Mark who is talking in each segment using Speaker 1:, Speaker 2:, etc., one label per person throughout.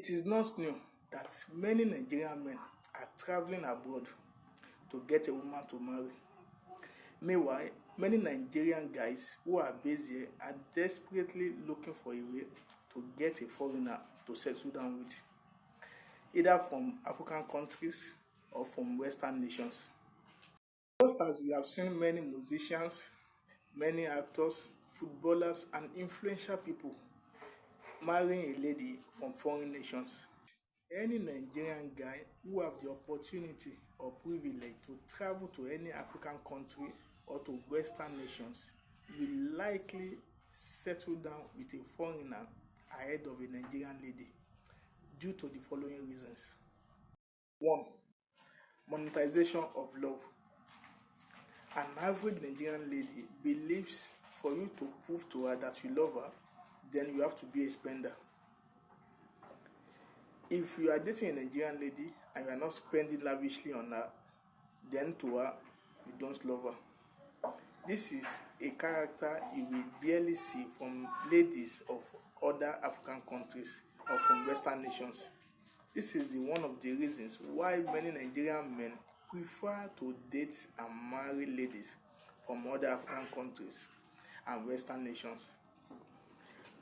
Speaker 1: It is not new that many Nigerian men are traveling abroad to get a woman to marry. Meanwhile, many Nigerian guys who are based here are desperately looking for a way to get a foreigner to settle down with, either from African countries or from Western nations. Just as we have seen many musicians, many actors, footballers, and influential people marrying a lady from foreign nations, any Nigerian guy who have the opportunity or privilege to travel to any African country or to Western nations will likely settle down with a foreigner ahead of a Nigerian lady due to the following reasons. 1. Monetization of love. An average Nigerian lady believes for you to prove to her that you love her, then you have to be a spender. If you are dating a Nigerian lady and you are not spending lavishly on her, then to her, you don't love her. This is a character you will barely see from ladies of other African countries or from Western nations. This is one of the reasons why many Nigerian men prefer to date and marry ladies from other African countries and Western nations.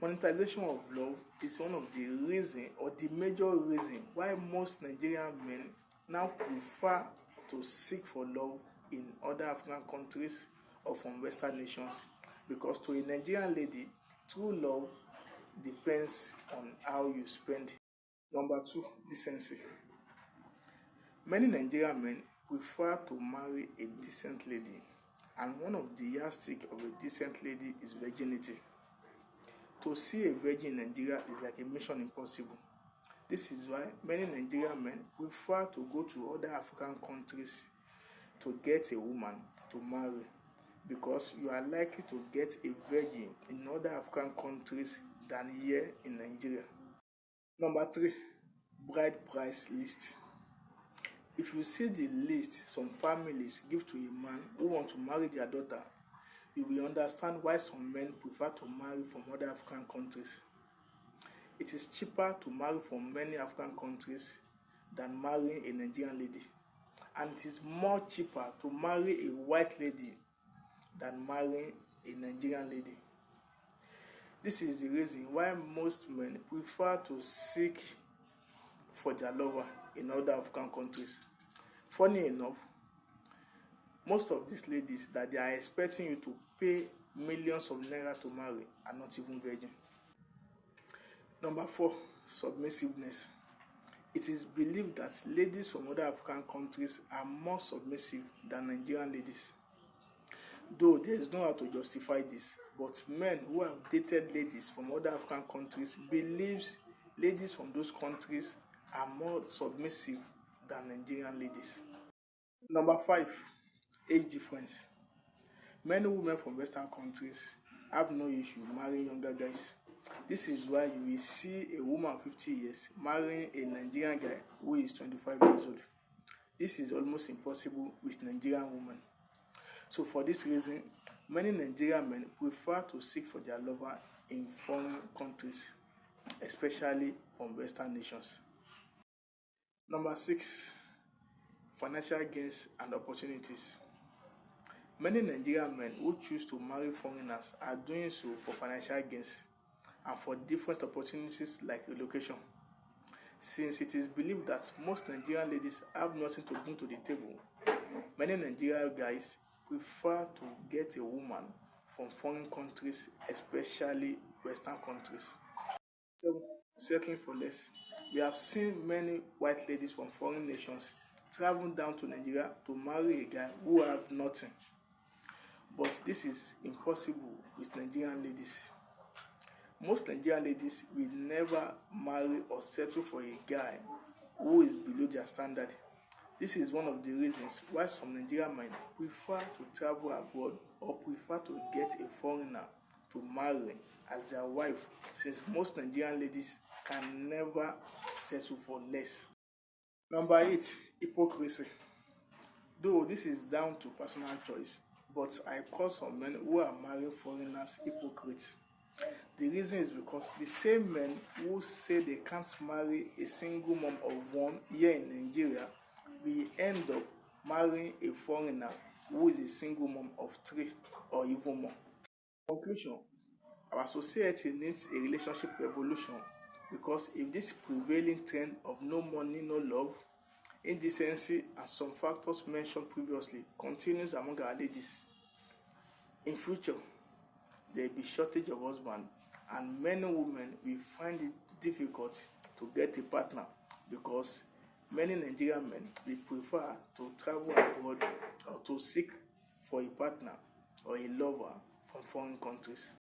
Speaker 1: Monetization of love is one of the reasons or the major reason why most Nigerian men now prefer to seek for love in other African countries or from Western nations, because to a Nigerian lady, true love depends on how you spend. Number 2, decency. Many Nigerian men prefer to marry a decent lady, and one of the yardstick of a decent lady is virginity. To see a virgin in Nigeria is like a mission impossible. This is why many Nigerian men prefer to go to other African countries to get a woman to marry, because you are likely to get a virgin in other African countries than here in Nigeria. Number 3, bride price list. If you see the list some families give to a man who want to marry their daughter, you will understand why some men prefer to marry from other African countries. It is cheaper to marry from many African countries than marrying a Nigerian lady, and it is more cheaper to marry a white lady than marrying a Nigerian lady. This is the reason why most men prefer to seek for their lover in other African countries. Funny enough, most of these ladies that they are expecting you to pay millions of naira to marry are not even virgin. Number 4, submissiveness. It is believed that ladies from other African countries are more submissive than Nigerian ladies. Though there is no how to justify this, but men who have dated ladies from other African countries believes ladies from those countries are more submissive than Nigerian ladies. Number 5, age difference. Many women from Western countries have no issue marrying younger guys. This is why you will see a woman of 50 years marrying a Nigerian guy who is 25 years old. This is almost impossible with Nigerian women. So for this reason, many Nigerian men prefer to seek for their lover in foreign countries, especially from Western nations. Number 6, financial gains and opportunities. Many Nigerian men who choose to marry foreigners are doing so for financial gains and for different opportunities like relocation. Since it is believed that most Nigerian ladies have nothing to bring to the table, many Nigerian guys prefer to get a woman from foreign countries, especially Western countries. 7, settling for less. We have seen many white ladies from foreign nations travel down to Nigeria to marry a guy who have nothing. But this is impossible with Nigerian ladies. Most Nigerian ladies will never marry or settle for a guy who is below their standard. This is one of the reasons why some Nigerian men prefer to travel abroad or prefer to get a foreigner to marry as their wife, since most Nigerian ladies can never settle for less. Number 8, hypocrisy. Though this is down to personal choice, but I call some men who are marrying foreigners hypocrites. The reason is because the same men who say they can't marry a single mom of one here in Nigeria will end up marrying a foreigner who is a single mom of three or even more. Conclusion: our society needs a relationship revolution, because if this prevailing trend of no money, no love, indecency, and some factors mentioned previously continues among our ladies, in future there will be shortage of husband, and many women will find it difficult to get a partner, because many Nigerian men will prefer to travel abroad or to seek for a partner or a lover from foreign countries.